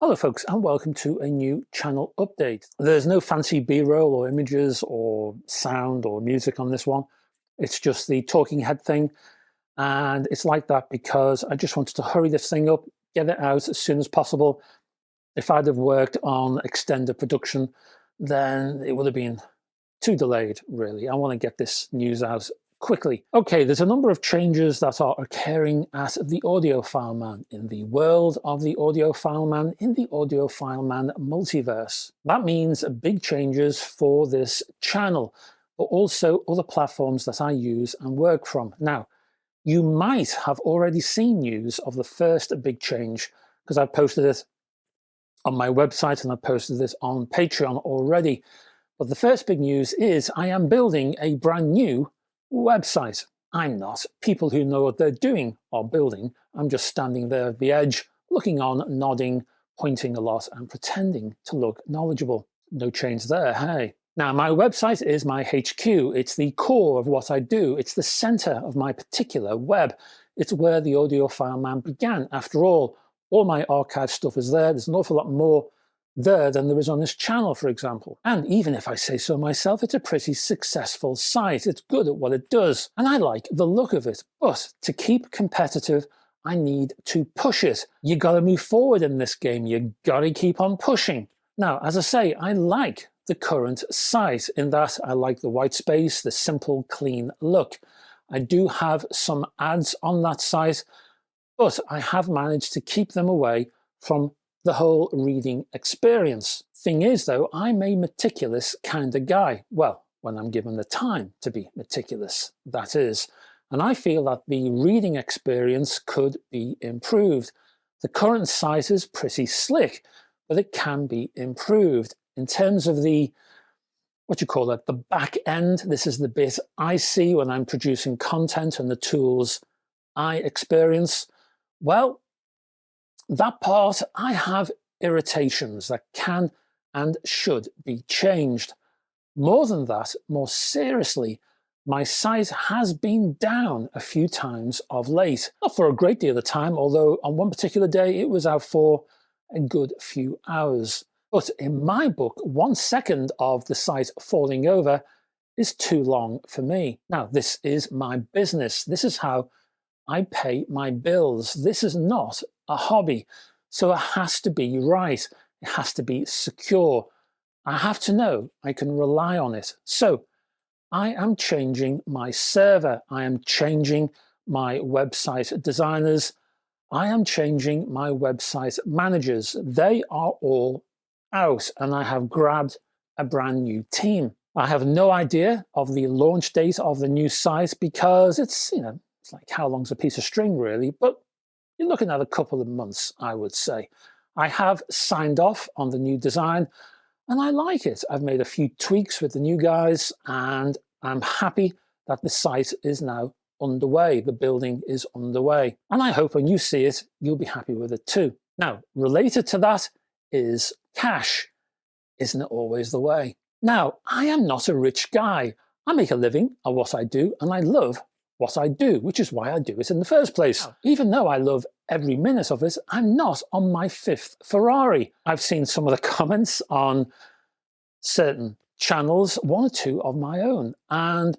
Hello folks, and welcome to a new channel update. There's no fancy B-roll or images or sound or music on this one. It's just the talking head thing, and it's like that because I just wanted to hurry this thing up, get it out as soon as possible. If I'd have worked on extended production, then it would have been too delayed, really. I want to get this news out quickly. Okay, there's a number of changes that are occurring at the Audiophile Man, in the world of the Audiophile Man, in the Audiophile Man multiverse. That means big changes for this channel, but also other platforms that I use and work from. Now, you might have already seen news of the first big change, because I've posted it on my website and I've posted this on Patreon already. But the first big news is I am building a brand new website. I'm not. People who know what they're doing are building. I'm just standing there at the edge, looking on, nodding, pointing a lot, and pretending to look knowledgeable. No change there, hey? Now, my website is my HQ. It's the core of what I do. It's the center of my particular web. It's where the Audiophile Man began. After all my archive stuff is there. There's an awful lot more there than there is on this channel, for example. And even if I say so myself, it's a pretty successful site. It's good at what it does, and I like the look of it. But to keep competitive, I need to push it. You gotta move forward in this game. You gotta keep on pushing. Now, as I say, I like the current site in that I like the white space, the simple, clean look. I do have some ads on that site, but I have managed to keep them away from the whole reading experience. Thing is, though, I'm a meticulous kind of guy. Well, when I'm given the time to be meticulous, that is. And I feel that the reading experience could be improved. The current site is pretty slick, but it can be improved. In terms of the, the back end, this is the bit I see when I'm producing content and the tools I experience. Well, that part, I have irritations that can and should be changed. More than that, more seriously, my site has been down a few times of late. Not for a great deal of time, although on one particular day it was out for a good few hours. But in my book, 1 second of the site falling over is too long for me. Now, this is my business. This is how I pay my bills. This is not a hobby, so it has to be right. It has to be secure. I have to know I can rely on it. So I am changing my server. I am changing my website designers. I am changing my website managers. They are all out, and I have grabbed a brand new team. I have no idea of the launch date of the new site because it's like how long's a piece of string, really, but you're looking at a couple of months, I would say. I have signed off on the new design, and I like it. I've made a few tweaks with the new guys, and I'm happy that the site is now underway. The building is underway. And I hope when you see it, you'll be happy with it too. Now, related to that is cash. Isn't it always the way? Now, I am not a rich guy. I make a living at what I do, and I love what I do, which is why I do it in the first place. Even though I love every minute of it, I'm not on my 5th Ferrari. I've seen some of the comments on certain channels, 1 or 2 of my own, and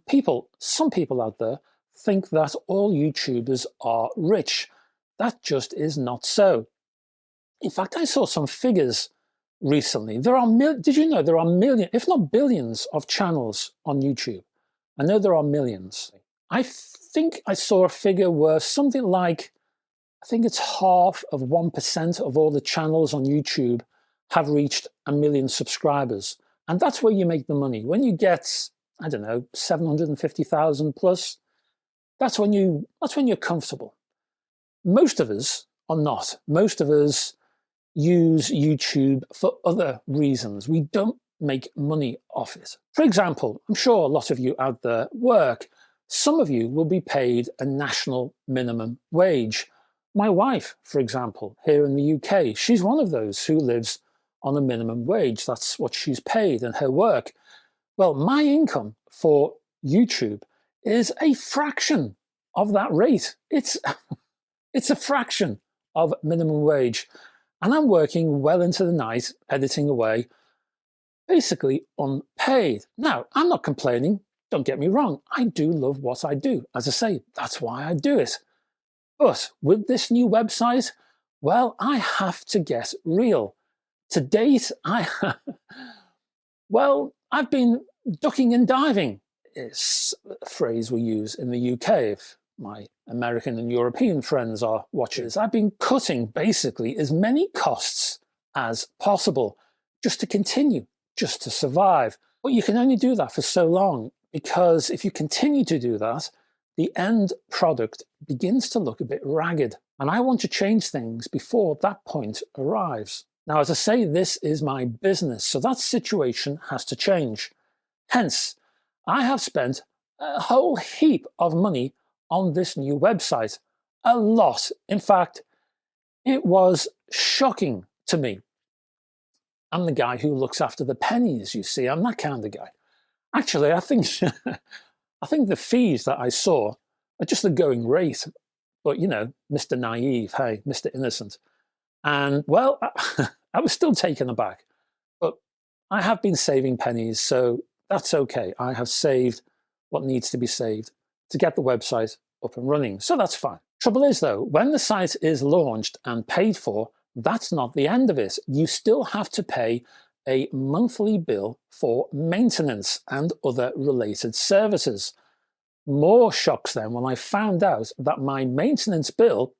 some people out there think that all YouTubers are rich. That just is not so. In fact, I saw some figures recently. Did you know there are millions, if not billions, of channels on YouTube? I know there are millions. I think I saw a figure where something like, I think it's 0.5% of all the channels on YouTube have reached 1 million subscribers. And that's where you make the money. When you get, I don't know, 750,000 plus, that's when you're comfortable. Most of us are not. Most of us use YouTube for other reasons. We don't make money off it. For example, I'm sure a lot of you out there work. Some of you will be paid a national minimum wage. My wife, for example, here in the UK, she's one of those who lives on a minimum wage. That's what she's paid in her work. Well, my income for YouTube is a fraction of that rate. It's a fraction of minimum wage. And I'm working well into the night, editing away, basically unpaid. Now, I'm not complaining, don't get me wrong, I do love what I do. As I say, that's why I do it. But with this new website, well, I have to get real. To date, I've been ducking and diving, is a phrase we use in the UK if my American and European friends are watching. I've been cutting basically as many costs as possible just to continue, just to survive. But you can only do that for so long, because if you continue to do that, the end product begins to look a bit ragged. And I want to change things before that point arrives. Now, as I say, this is my business, so that situation has to change. Hence, I have spent a whole heap of money on this new website. A lot. In fact, it was shocking to me. I'm the guy who looks after the pennies, you see. I'm that kind of guy. Actually, I think I think the fees that I saw are just the going rate. But, you know, Mr. Naive, hey, Mr. Innocent. And, well, I was still taken aback. But I have been saving pennies, so that's okay. I have saved what needs to be saved to get the website up and running. So that's fine. Trouble is, though, when the site is launched and paid for, that's not the end of it. You still have to pay a monthly bill for maintenance and other related services. More shocks then when I found out that my maintenance bill,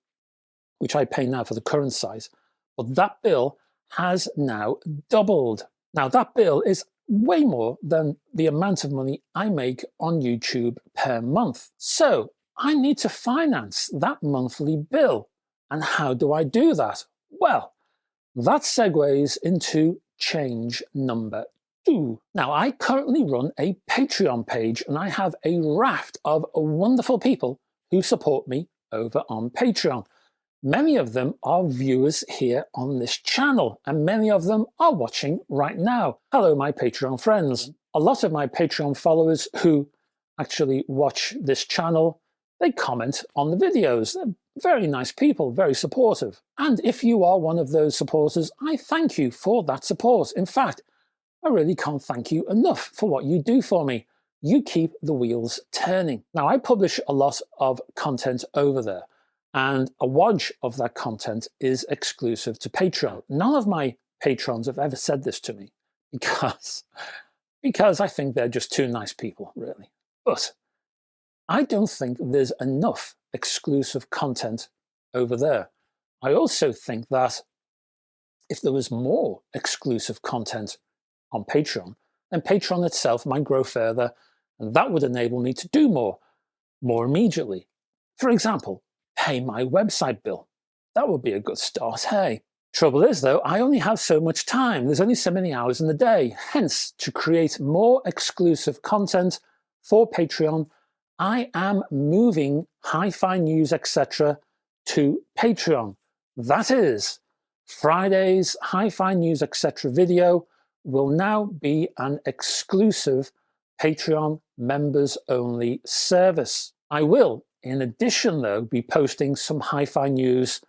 which I pay now for the current site, but that bill has now doubled. Now that bill is way more than the amount of money I make on YouTube per month. So I need to finance that monthly bill. And how do I do that? Well, that segues into change number 2. Now, I currently run a Patreon page, and I have a raft of wonderful people who support me over on Patreon. Many of them are viewers here on this channel, and many of them are watching right now. Hello, my Patreon friends. A lot of my Patreon followers who actually watch this channel, they comment on the videos. They're very nice people, very supportive. And if you are one of those supporters, I thank you for that support. In fact, I really can't thank you enough for what you do for me. You keep the wheels turning. Now, I publish a lot of content over there, and a wodge of that content is exclusive to Patreon. None of my patrons have ever said this to me because I think they're just too nice people, really. But I don't think there's enough exclusive content over there. I also think that if there was more exclusive content on Patreon, then Patreon itself might grow further, and that would enable me to do more immediately. For example, pay my website bill. That would be a good start, hey? Trouble is, though, I only have so much time. There's only so many hours in the day. Hence, to create more exclusive content for Patreon, I am moving Hi-Fi News, etc. to Patreon. That is, Friday's Hi-Fi News, etc. video will now be an exclusive Patreon members-only service. I will, in addition, though, be posting some Hi-Fi News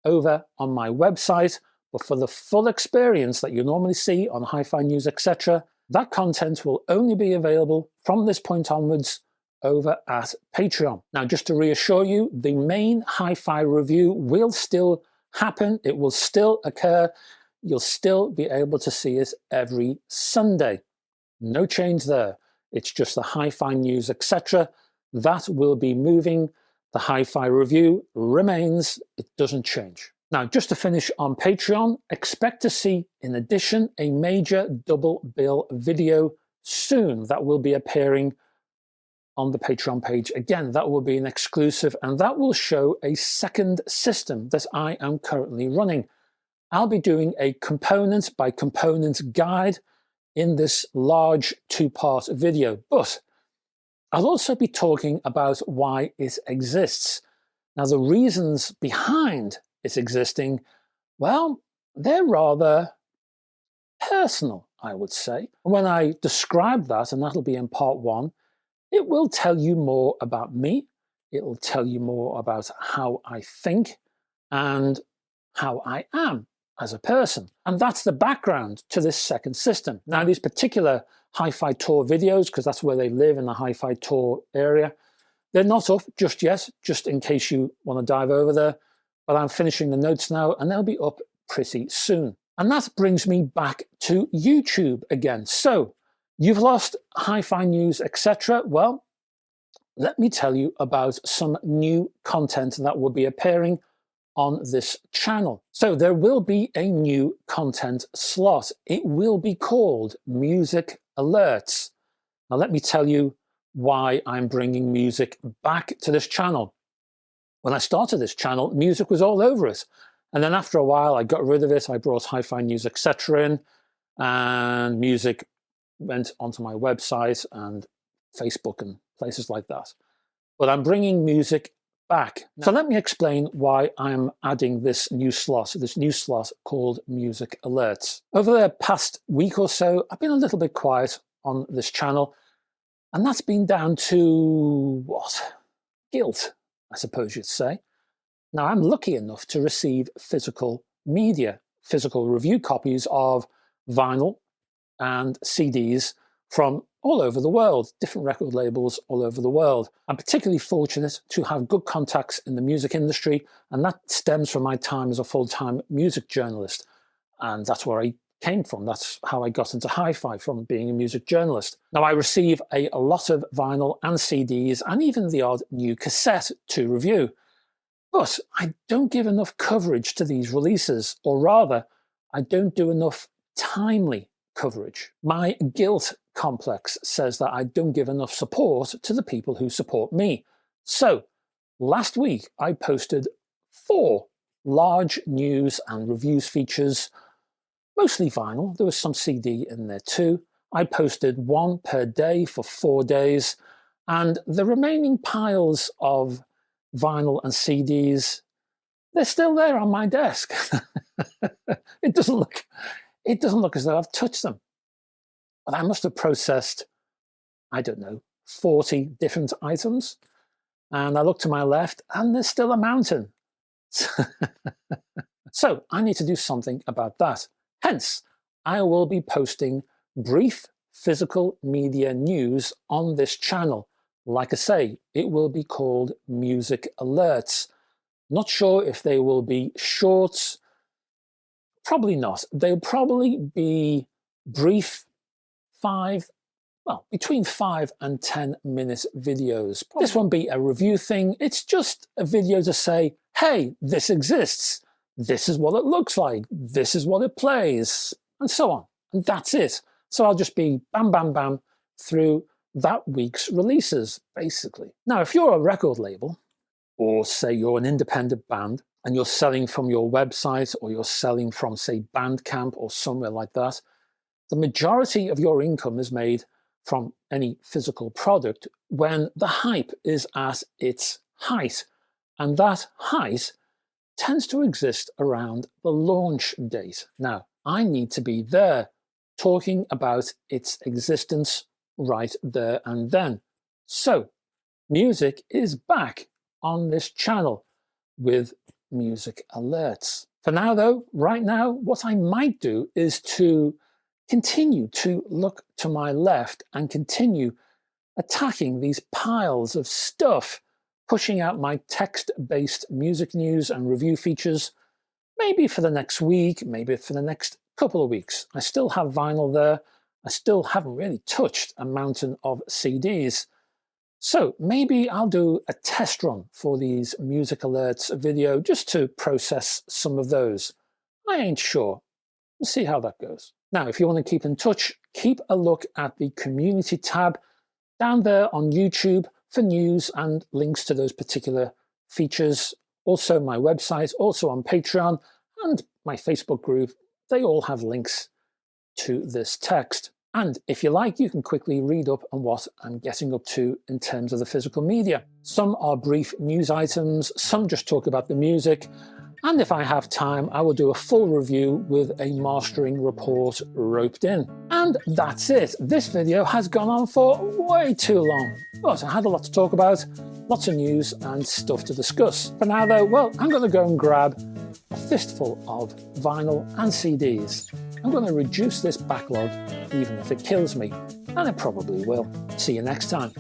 over on my website, but for the full experience that you normally see on Hi-Fi News, etc., that content will only be available from this point onwards over at Patreon. Now, just to reassure you, the main Hi-Fi review will still happen. It will still occur. You'll still be able to see it every Sunday. No change there. It's just the Hi-Fi News, etc. That will be moving. The Hi-Fi review remains. It doesn't change. Now, just to finish on Patreon, expect to see, in addition, a major double bill video soon that will be appearing on the Patreon page. Again, that will be an exclusive, and that will show a second system that I am currently running. I'll be doing a component by component guide in this large 2-part video, but I'll also be talking about why it exists. Now, the reasons behind its existing, well, they're rather personal, I would say. When I describe that, and that'll be in part 1, it will tell you more about me. It will tell you more about how I think and how I am as a person. And that's the background to this second system. Now, these particular hi-fi tour videos, because that's where they live, in the hi-fi tour area, they're not up just yet, just in case you want to dive over there. But I'm finishing the notes now, and they'll be up pretty soon. And that brings me back to YouTube again. So you've lost hi-fi news, etc. Well, let me tell you about some new content that will be appearing on this channel. So there will be a new content slot. It will be called Music Alerts. Now let me tell you why I'm bringing music back to this channel. When I started this channel, music was all over it. And then after a while, I got rid of it. I brought hi-fi news, etc. in, and music went onto my website and Facebook and places like that. But I'm bringing music back. So let me explain why I'm adding this new slot called Music Alerts. Over the past week or so, I've been a little bit quiet on this channel, and that's been down to what? Guilt, I suppose you'd say. Now, I'm lucky enough to receive physical media, physical review copies of vinyl and CDs from all over the world, different record labels all over the world. I'm particularly fortunate to have good contacts in the music industry, and that stems from my time as a full-time music journalist. And that's where I came from. That's how I got into hi-fi, from being a music journalist. Now, I receive a lot of vinyl and CDs, and even the odd new cassette to review. But I don't give enough coverage to these releases, or rather, I don't do enough timely coverage. My guilt complex says that I don't give enough support to the people who support me. So last week I posted 4 large news and reviews features, mostly vinyl. There was some CD in there too. I posted 1 per day for 4 days, and the remaining piles of vinyl and CDs, they're still there on my desk. It doesn't look as though I've touched them. But I must have processed, I don't know, 40 different items. And I look to my left, and there's still a mountain. So I need to do something about that. Hence, I will be posting brief physical media news on this channel. Like I say, it will be called Music Alerts. Not sure if they will be shorts. Probably not. They'll probably be brief, between 5 and 10 minute videos. This won't be a review thing. It's just a video to say, hey, this exists. This is what it looks like. This is what it plays, and so on. And that's it. So I'll just be bam, bam, bam through that week's releases, basically. Now, if you're a record label, or say you're an independent band, and you're selling from your website, or you're selling from, say, Bandcamp or somewhere like that, the majority of your income is made from any physical product when the hype is at its height. And that height tends to exist around the launch date. Now, I need to be there talking about its existence right there and then. So, music is back on this channel with Music Alerts. For now, though, right now, what I might do is to continue to look to my left and continue attacking these piles of stuff, pushing out my text-based music news and review features, maybe for the next week, maybe for the next couple of weeks. I still have vinyl there. I still haven't really touched a mountain of CDs. So maybe I'll do a test run for these Music Alerts video just to process some of those. I ain't sure. We'll see how that goes. Now, if you want to keep in touch, keep a look at the community tab down there on YouTube for news and links to those particular features. Also my website, also on Patreon, and my Facebook group. They all have links to this text. And if you like, you can quickly read up on what I'm getting up to in terms of the physical media. Some are brief news items, some just talk about the music, and if I have time, I will do a full review with a mastering report roped in. And that's it. This video has gone on for way too long, but I had a lot to talk about, lots of news and stuff to discuss. For now though, well, I'm going to go and grab a fistful of vinyl and CDs. I'm going to reduce this backlog, even if it kills me, and it probably will. See you next time.